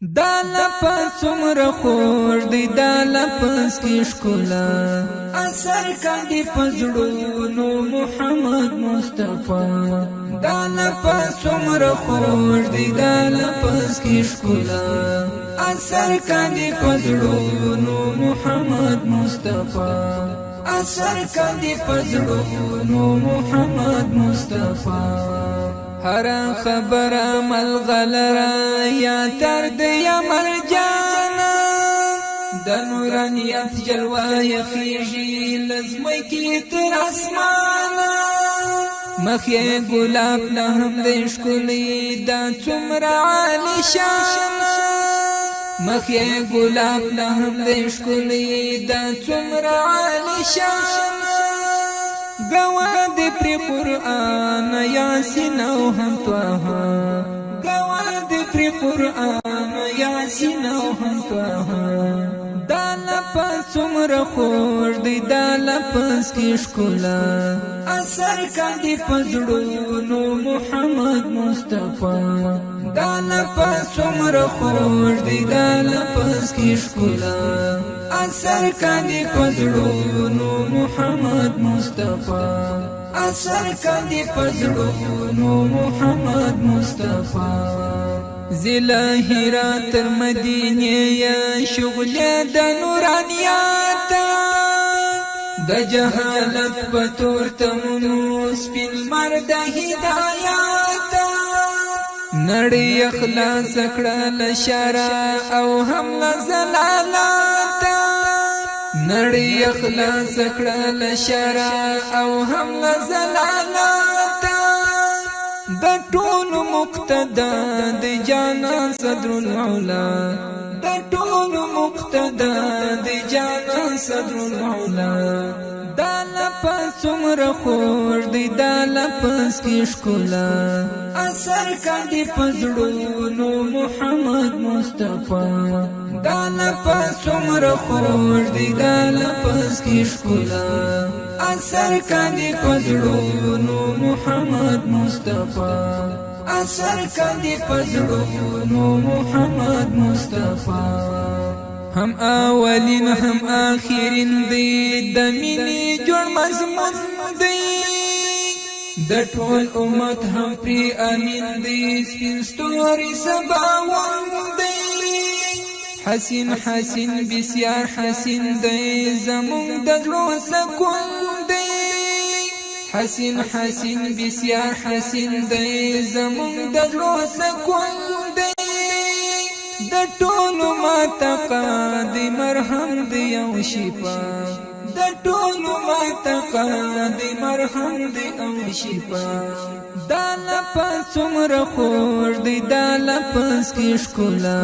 دا لپس څومره خوږ دی دا لپس کې ښکلا اثر کاندي په زړونو محمد مصطفی دا لپس څومره خوږ دی دا لپس کې ښکلا اثر کاندي په زړونو محمد مصطفی اثر کاندي په زړونو محمد مصطفی هر خبر ملغلرا یا تر دی مرجانا د نورانیت جلوه یخیجی لزمی کی تر اسمانا مخی گلاب لهم دشکلی دا څومره عالی شانا مخی گلاب لهم دشکلی دا څومره عالی شانا گواد پر قرآن یاسین او هم توها گواد پر قرآن یاسین او هم توها دا لپس څومره خوږ دی دا لپس کې ښکلا اثر کاندي په زړونو محمد مصطفی دا لپس څومره خوږ دی دا لپس کې ښکلا اثر کاندي په زړونو محمد مصطفی اثر کاندي په زړونو محمد مصطفی زلاهرا تر مدینه یا شغل د نورانیات د جهالت په تور تمنو سپین مرد هدایات نړۍ اخلاص کړه لشرع او هم زلالات نړۍ اخلاص کړه لشرع او هم زلالات د ټول مقتدا د جانا صدر العلا د ټول مقتدا د جانا صدر العلا دا لپس څومره خوږ دی دا لپس کې ښکلا اثر کاندي په زړونو محمد مصطفی دا لپس څومره خوږ دی دا لپس کې ښکلا اثر کاندي په زړونو محمد مصطفی اثر کاندي په زړونو محمد مصطفی هم اولین هم آخرین دی د مینې جوړ مضمون دی د ټول امت هم پری امین دی سپین ستوري سباوون دی حسین حسین بسیار حسین دی زمون د زړه سکون دی حسین حسین بسیار حسین دی زمون د زړه سکون دی د ټولو ماتقا دی مرهم دی او شفا د ټولو ماتقا دی مرهم دی او شفا دا لپس څومره خوږ دی دا لپس کې ښکلا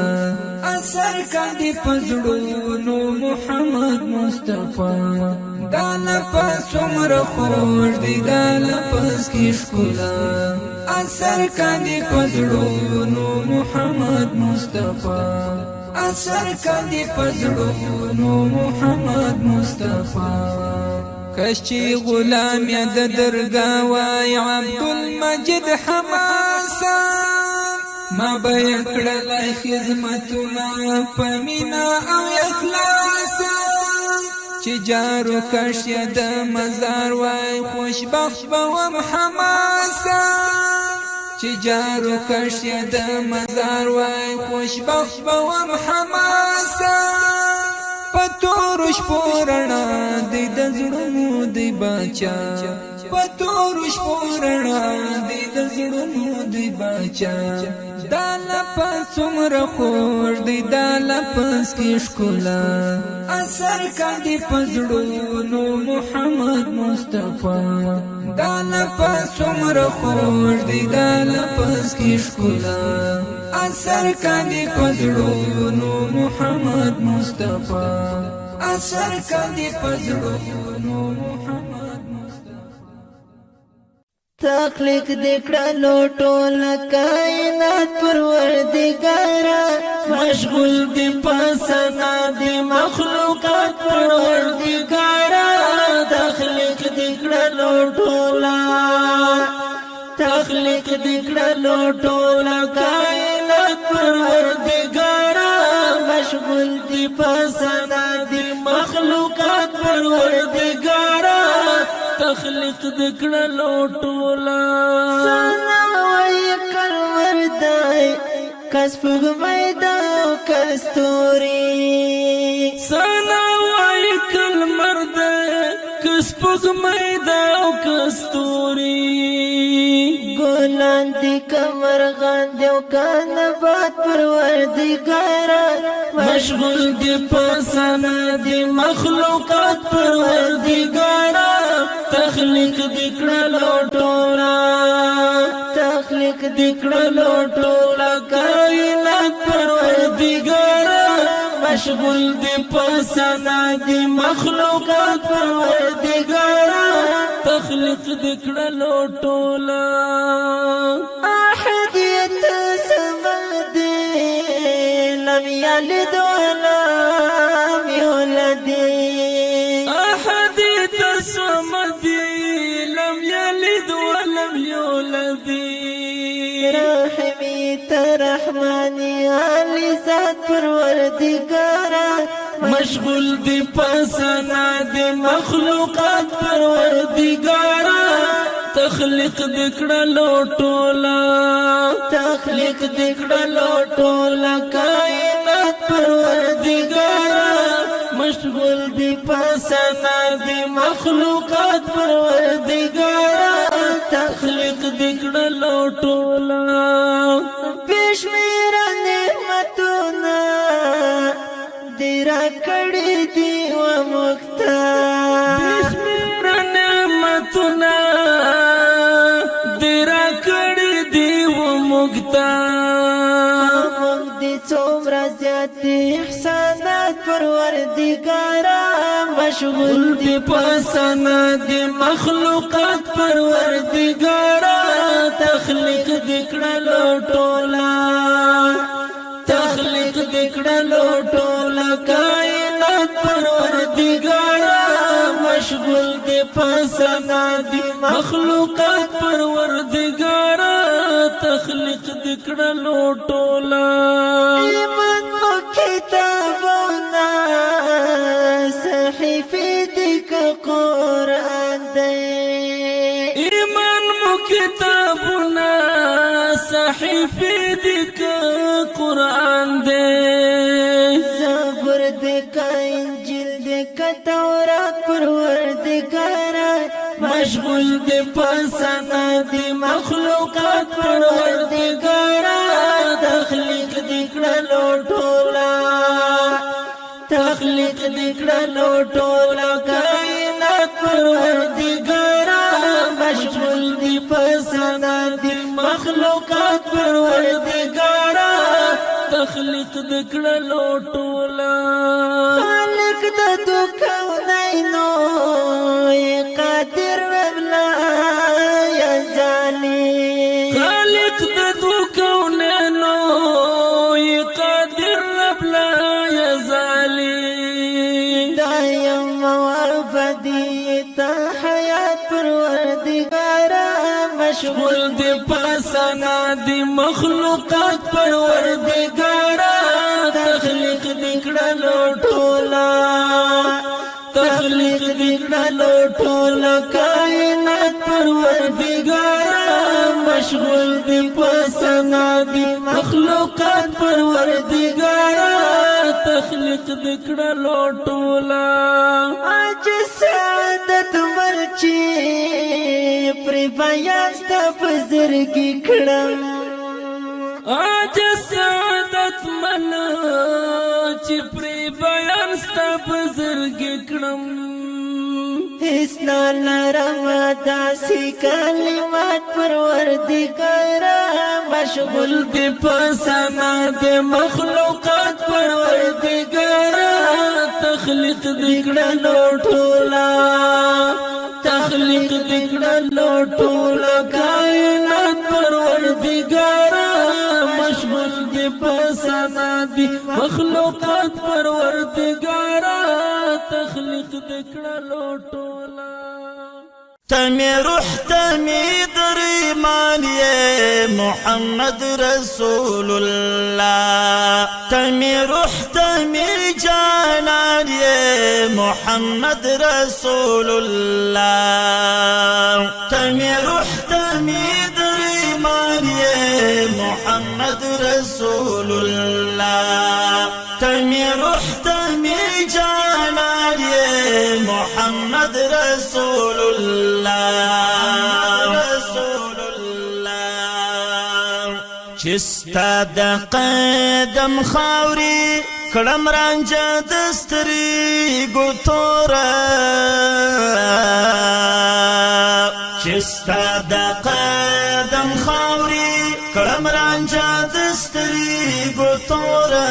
اثر کاندي په زړونو محمد مصطفی دا لپس څومره خوږ دی دا لپس کې ښکلا اثر کاندي په زړونو محمد مصطفی اثر کاندي په زړونو محمد مصطفی کشچی غلام یا د درگاه وای عبدالمجید حماسا ما بیان کړل خدمتونه په مینا او اخلاص چې جارو کش یا د مزار وای خوشبخت بوم حماسا چې جارو کش یا د مزار وای خوشبخت بوم حماسا پتور شپورنا دی د زړونو دی باچا پتور شپورنا دی د زړونو دی باچا دا لپس څومره خوږ دی دا لپس کې ښکلا اثر کاندي په زړونو محمد مصطفی دا لپس څومره خوږ دی دا لپس کې ښکلا اثر کاندي په زړونو محمد مصطفی اثر کاندي په زړونو محمد مصطفی تخلیق دکړلو ټول کائنات پروردګارا مشغول دی پسنا دی مخلوقات پروردګارا تخلیق دکړلو ټول تخلیق دکړلو ټول کائنات پروردګارا تخلیق دکړلو ټولا سنا وای کلمر دای کس پګمای دا کستوري سنا وای کلمر دای کس پګمای دا کستوري ګلان دی کمر غان دیو کان باد پروردگارا مشغول دی پسنا دی مخلوقات پروردگارا تخلیق دکړلو ټولا تخلیق دکړلو ټولا کائنات پروردگارا مشغول دی پسنا دی مخلوقات پروردگارا تخلیق دکړلو ټولا احدیت سمد لم یلد ولم یولد احدیت سمد لم یلد ولم یولد رحمی ترحمانی علی ذات پروردگارا مشغول دی پسنا دی مخلوقات پروردگارا تخلیق دکړلو ټولا تخلیق دکړلو ټولا کائنات پروردگارا مشغول دی پسنا دی مخلوقات پروردگارا تخلیق دکړلو ټولا بشمیر نعمتونه دیرا کړي دی و مختا بشمیر نعمتونه دیرا کړي دی و مختا موږ دې څومره زیات احسانات پروردگارا مشغول دی پسنا دی مخلوقات پروردگارا تخلیق دکړلو ټولا تخلیق دکړلو ټولا کائنات پروردگارا مشغول دی پسنا دی مخلوقات پروردگارا تخلیق دکړلو ټولا ایمان مو کتابونه صحیفه دک قرآن دی ایمان مو کتابونه صحیفه دک قرآن دے زبر دے کا انجیل دے کا تورات پروردگارا مشغول دے پسنا دی مخلوقات پروردگارا تخلیق دکړلو ټولا تخلیق دکړلو ټولا کائنات پروردگارا مشغول دی پسنا دی مخلوقات پروردگارا تخلیق دکړلو ټولا خالق د تو کونینو قادر ربلا یا زالی خالق د تو کونینو قادر ربلا یا زالی دایم وابدی تا حیات پروردگارا مشغول دی پسنا دی مخلوقات پروردگارا تخلیق دکړلو ټولا تخلیق دکړلو ټولا کائنات پروردگارا مشغول دی پسنا دی مخلوقات پروردگارا تخلیق دکړلو ټولا اج سعادت مرچی پر بیان ستا پزرګی کړم اج سعادت من چې پر بیان ستا پزرګی کړم اسنا لرم داسی کلمات پروردگارا مشغول دی پسنا دی مخلوقات پروردگارا تخلیق دکړلو ټولا تخلیق دکړلو ټولا کائنات پروردگارا مشغول دی پسنا دی مخلوقات پروردگارا تخلیق دکړلو ټولا تمی روح تمی در ایمان یہ محمد رسول اللہ تمی روح تمی جانان یہ محمد رسول اللہ تمی روح تمی در ایمان یہ محمد رسول اللہ تمی روح تمی جانان یہ محمد رسول اللہ رسول اللہ چستا د قدم خاوری کړم رانجه د سترګو توره چستا د قدم خاوری کړم رانجه د سترګو توره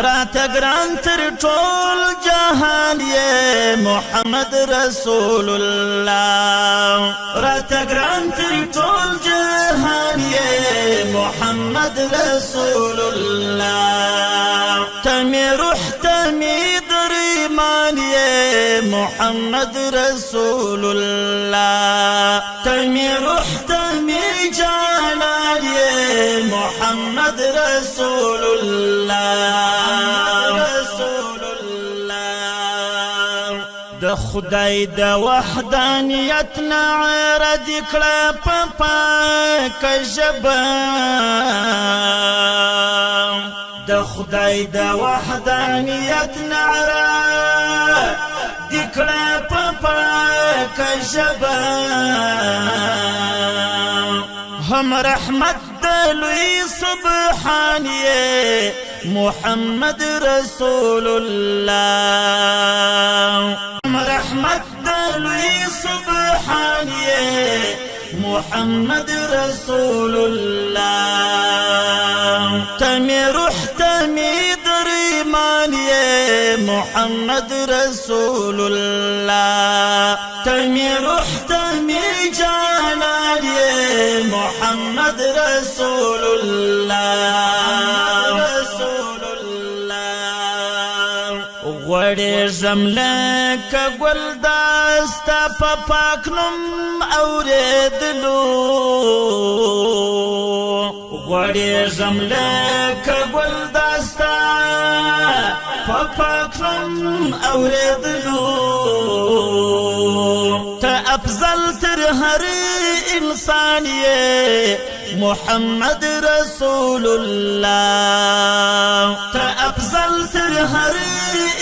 راته ګران تر ټول جهان یې محمد رسول الله راته ګران تر ټول جهان یې محمد رسول الله تمی روح تمی در ایمان یې محمد رسول الله تمی روح تمی جانان یې محمد رسول الله رسول الله د خدای د وحدانیت نعره دې کړه په پاکه ژبه د خدای د وحدانیت نعره دې کړه په پاکه ژبه هم رحمت دلوی سبحان یہ محمد رسول اللہ هم رحمت دلوی سبحان یہ محمد رسول اللہ تمی روح تمی در ایمان یہ محمد رسول اللہ تمی روح تمی جانان یہ محمد رسول اللہ رسول اللہ غوڑی زملک گلداستا پا پاکنم اوریدلو غوڑی زملک گلداستا پا پاکنم اوریدلو تا افضل تر ہر انسان یہ محمد رسول اللہ تا افضل تر ہر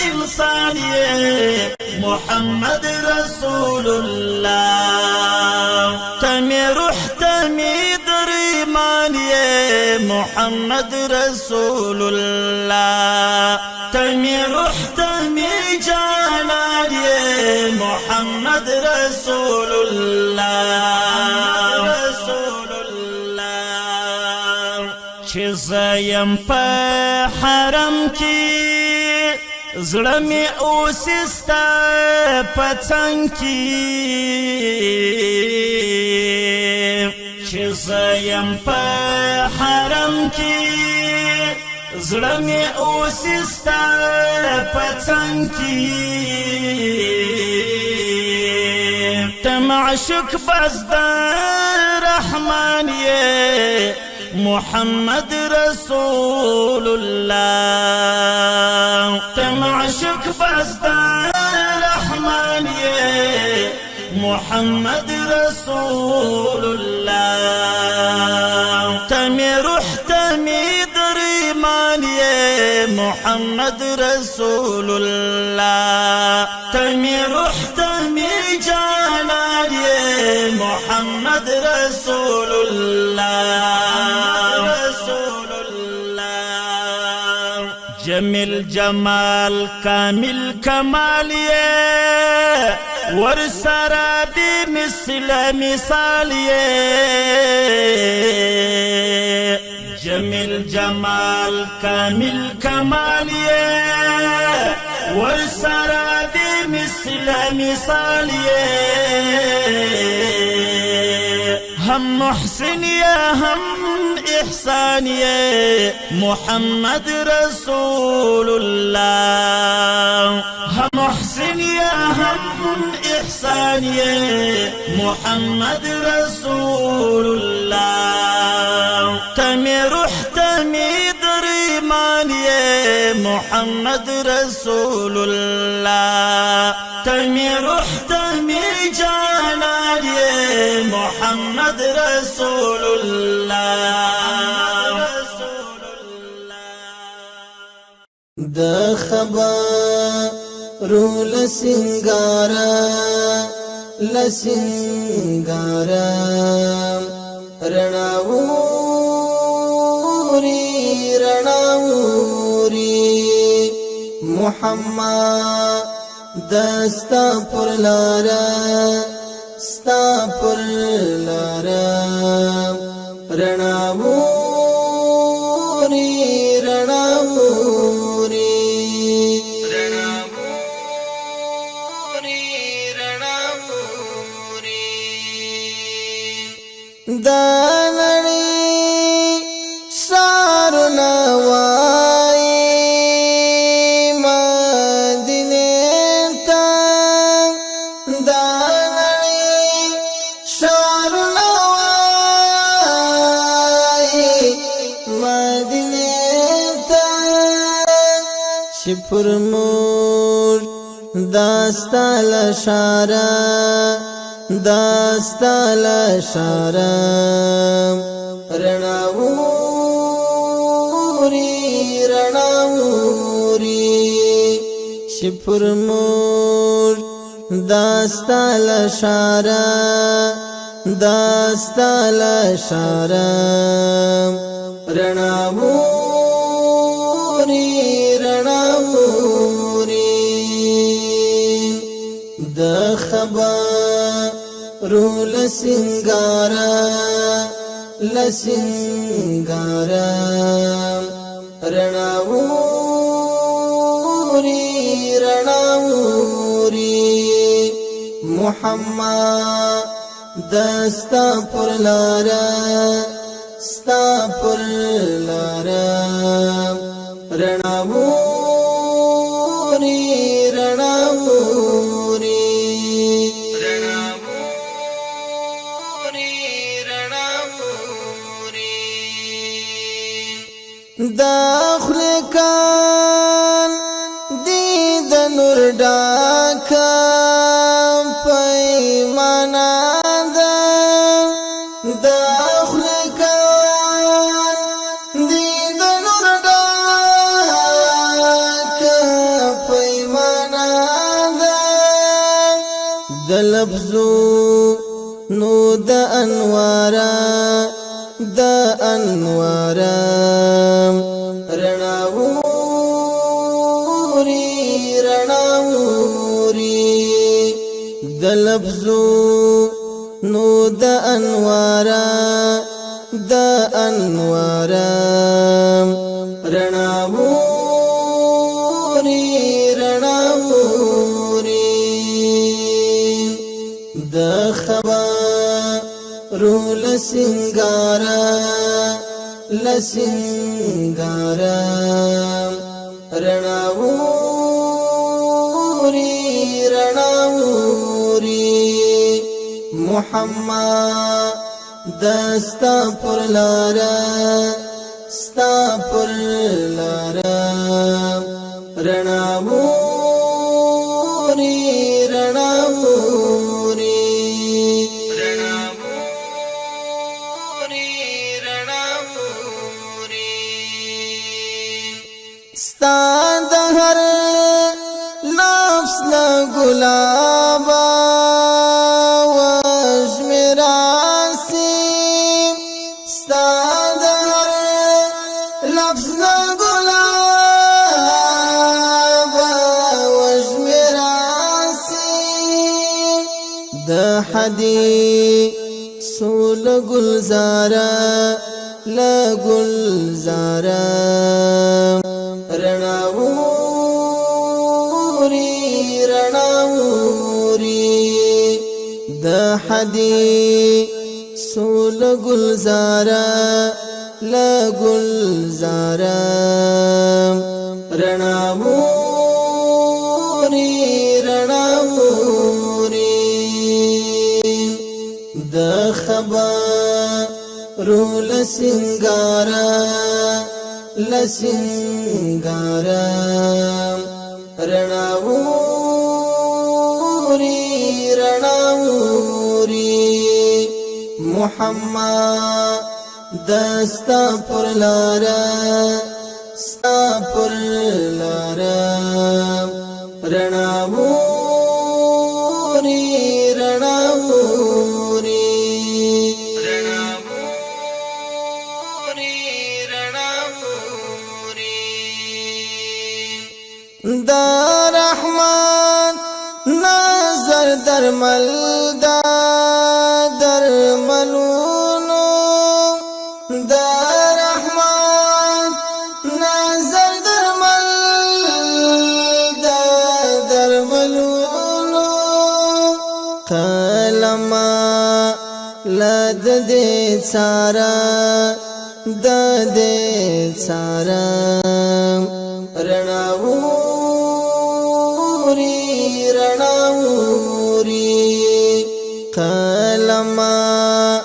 انسان یہ محمد رسول اللہ تمی روح تمی در ایمان یہ محمد رسول اللہ تمی روح تمی جانان یہ محمد رسول اللہ رسول اللہ چیزایم پا حرم کی زړه می اوسستا پڅنګ کی چې زیم په حرم کی زړه می اوسستا پڅنګ کی تم عشق بس د رحمان یہ محمد رسول اللہ تم عشق بس رحمان یہ محمد رسول اللہ تمی روح تمی در ایمان یہ محمد رسول اللہ تمی روح تمی جانان یہ محمد رسول اللہ رسول اللہ جمیل جمال کامل کمال یہ ورسرا بی مثل مثال یہ جمیل جمال کامل کمال یہ ورسرا بی مثل مثال یہ ہم محسن یا ہم احسان یہ محمد رسول اللہ ہم محسن یا ہم احسان یہ محمد رسول اللہ تمی روح تمی درمان یہ محمد رسول اللہ تمی روح تمی جانان یہ محمد رسول اللہ د خبرو لسنگارا رناوری محمد دستا پر لارا رناوری دانړي سارنا وای مدینه ته دانړي سارنا وای مدینه ته شپر مور داستا لشارا داستال شارم رناوری شپر مور داستال شارم رناوری د خبرو لسنگارا رناوری محمد دستا پر لارا رناوری داخل کان دی د نور ډاکا پیمانا ده داخل کان دی د نور ډاکا پیمانا ده د لفظو نو د انوارا رناوری د لفظو نو د انوارا رناوری د خبرو لسنگارا رناوری محمد دستا پر لارا رناوری ستا د هر نفس لا گلابا وجمراسی ستا د هر نفس لا گلابا وجمراسی د حدیث سول گلزارا لا گلزارا رناوری د حدیث سول گلزارا لگلزارا رناوری رناوری د خبرو لسنگارا لسنگارا رناوری رناوری محمد دستا پر لارا ستا پر لارا رناوری رناوری رناوری رناوری دا رحمان نظر درمل دا درملونو دا رحمان نظر درمل دا درملونو قلما لد دې سارا د دې سارا رناوری رناوری قلما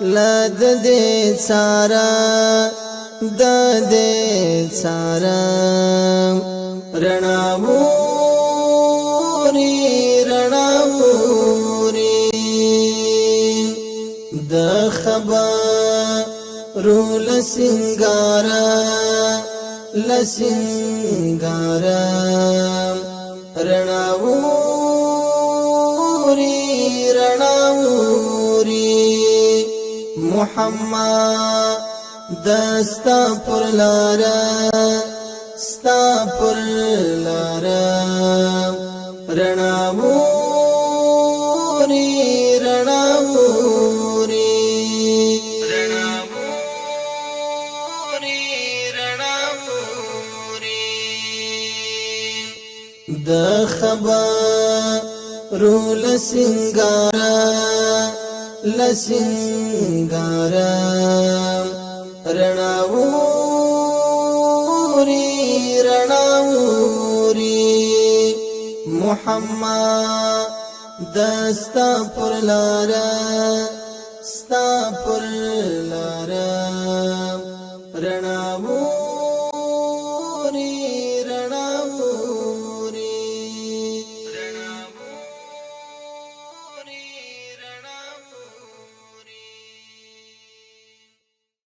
لد دې سارا د دې سارا رناوری رناوری د خبرو لسنگارا لسنگارا رناوری رناوری محمد دستا پر لارا ستا پر لارا رناوری رناوری رناوری رناوری د خبرو لسنگارا لسنگارا رناوری رناوری محمد دستا پر لارا ستا پر لارا رناوری